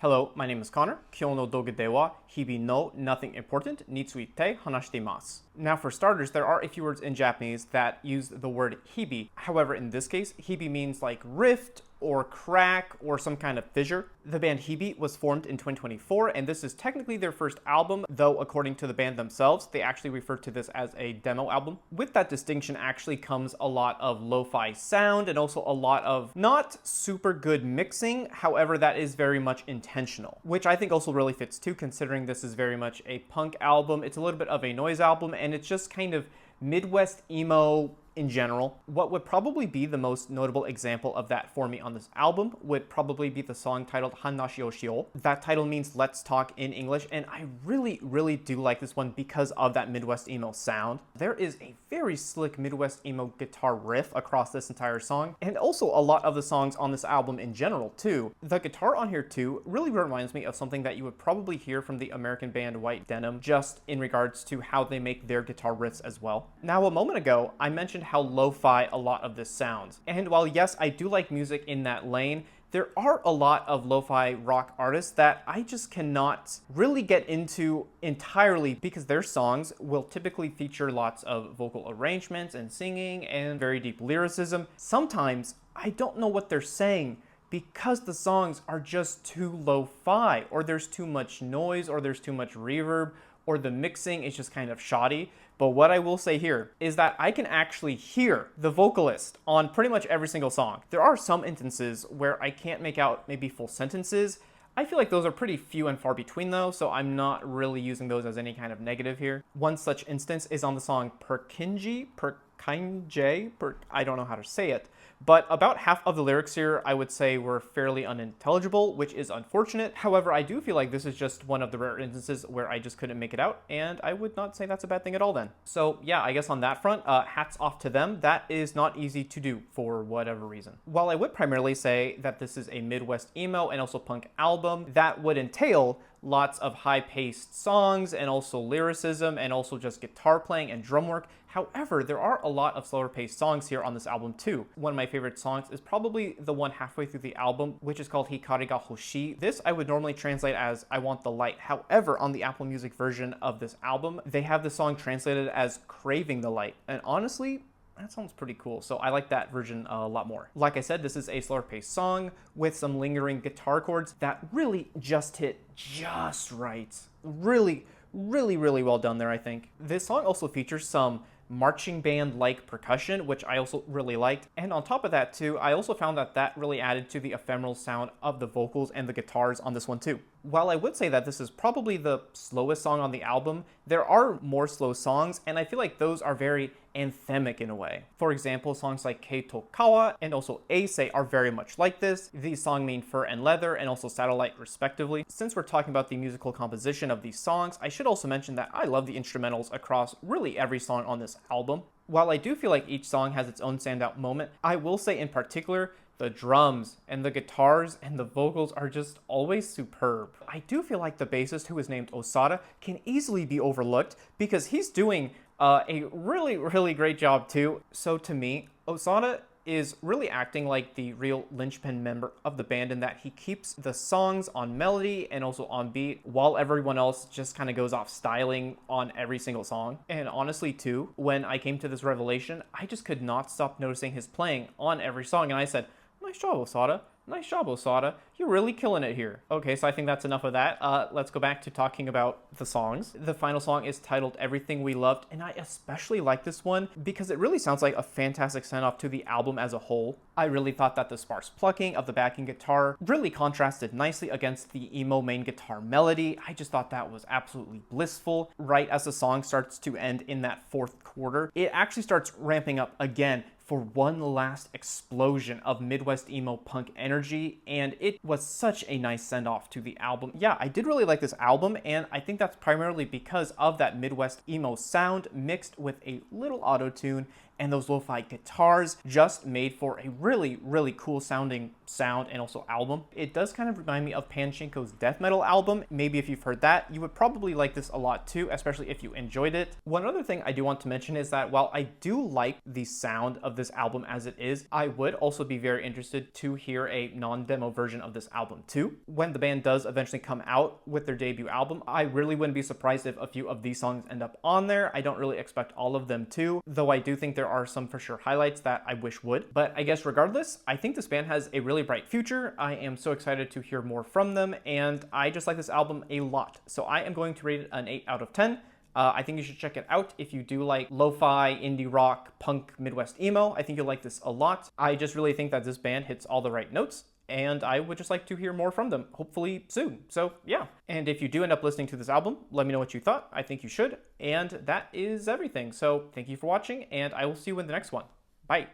Hello, my name is Connor. 今日の動画では日々の nothing important について話しています。Now, for starters, there are a few words in Japanese that use the word hibi. However, in this case, hibi means like rift or crack or some kind of fissure. The band Hibi was formed in 2024, and this is technically their first album, though according to the band themselves, they actually refer to this as a demo album. With that distinction actually comes a lot of lo-fi sound and also a lot of not super good mixing. However, that is very much intentional, which I think also really fits too, considering this is very much a punk album. It's a little bit of a noise album, and it's just kind of Midwest emo in general. What would probably be the most notable example of that for me on this album would probably be the song titled Hanashi o Shio. That title means let's talk in English, and I really do like this one because of that Midwest emo sound. There is a very slick Midwest emo guitar riff across this entire song, and also a lot of the songs on this album in general too. The guitar on here too really reminds me of something that you would probably hear from the American band White Denim, just in regards to how they make their guitar riffs as well. Now, a moment ago, I mentioned how lo-fi a lot of this sounds. And while yes, I do like music in that lane, there are a lot of lo-fi rock artists that I just cannot really get into entirely because their songs will typically feature lots of vocal arrangements and singing and very deep lyricism. Sometimes I don't know what they're saying because the songs are just too lo-fi, or there's too much noise, or there's too much reverb, or the mixing is just kind of shoddy. But what I will say here is that I can actually hear the vocalist on pretty much every single song. There are some instances where I can't make out maybe full sentences. I feel like those are pretty few and far between though, so I'm not really using those as any kind of negative here. One such instance is on the song Perkinji, I don't know how to say it. But about half of the lyrics here, I would say, were fairly unintelligible, which is unfortunate. However, I do feel like this is just one of the rare instances where I just couldn't make it out, and I would not say that's a bad thing at all then. So yeah, I guess on that front, hats off to them. That is not easy to do for whatever reason. While I would primarily say that this is a Midwest emo and also punk album, that would entail lots of high-paced songs and also lyricism and also just guitar playing and drum work. However, there are a lot of slower-paced songs here on this album too. One of my favorite songs is probably the one halfway through the album, which is called Hikari ga Hoshii. This I would normally translate as I want the light. However, on the Apple Music version of this album, they have the song translated as Craving the Light. And honestly, that sounds pretty cool, so I like that version a lot more. Like I said, this is a slower paced song with some lingering guitar chords that really just hit just right. Really well done there, I think. This song also features some marching band-like percussion, which I also really liked. And on top of that too, I also found that that really added to the ephemeral sound of the vocals and the guitars on this one too. While I would say that this is probably the slowest song on the album, there are more slow songs, and I feel like those are very anthemic in a way. For example, songs like Keito Kawa and also Ace are very much like this. These songs mean Fur and Leather and also Satellite respectively. Since we're talking about the musical composition of these songs, I should also mention that I love the instrumentals across really every song on this album. While I do feel like each song has its own standout moment, I will say in particular, the drums and the guitars and the vocals are just always superb. I do feel like the bassist, who is named Osada, can easily be overlooked because he's doing a really great job too. So to me, Osada is really acting like the real linchpin member of the band in that he keeps the songs on melody and also on beat while everyone else just kind of goes off styling on every single song. And honestly too, when I came to this revelation, I just could not stop noticing his playing on every song, and I said, "Nice job, Osada. Nice job, Osada. You're really killing it here." Okay, so I think that's enough of that. Let's go back to talking about the songs. The final song is titled Everything We Loved, and I especially like this one because it really sounds like a fantastic send-off to the album as a whole. I really thought that the sparse plucking of the backing guitar really contrasted nicely against the emo main guitar melody. I just thought that was absolutely blissful. Right as the song starts to end in that fourth quarter, it actually starts ramping up again for one last explosion of Midwest emo punk energy, and it was such a nice send-off to the album. Yeah, I did really like this album, and I think that's primarily because of that Midwest emo sound mixed with a little auto-tune and those lo-fi guitars just made for a really, really cool sounding sound and also album. It does kind of remind me of Panchenko's death metal album. Maybe if you've heard that, you would probably like this a lot too, especially if you enjoyed it. One other thing I do want to mention is that while I do like the sound of this album as it is, I would also be very interested to hear a non-demo version of this album too. When the band does eventually come out with their debut album, I really wouldn't be surprised if a few of these songs end up on there. I don't really expect all of them to, though I do think there are some for sure highlights that I wish would. But I guess regardless, I think this band has a really bright future. I am so excited to hear more from them, and I just like this album a lot. So I am going to rate it an 8 out of 10. I think you should check it out if you do like lo-fi, indie rock, punk, Midwest emo. I think you'll like this a lot. I just really think that this band hits all the right notes, and I would just like to hear more from them, hopefully soon. So yeah. And if you do end up listening to this album, let me know what you thought. I think you should. And that is everything. So thank you for watching, and I will see you in the next one. Bye.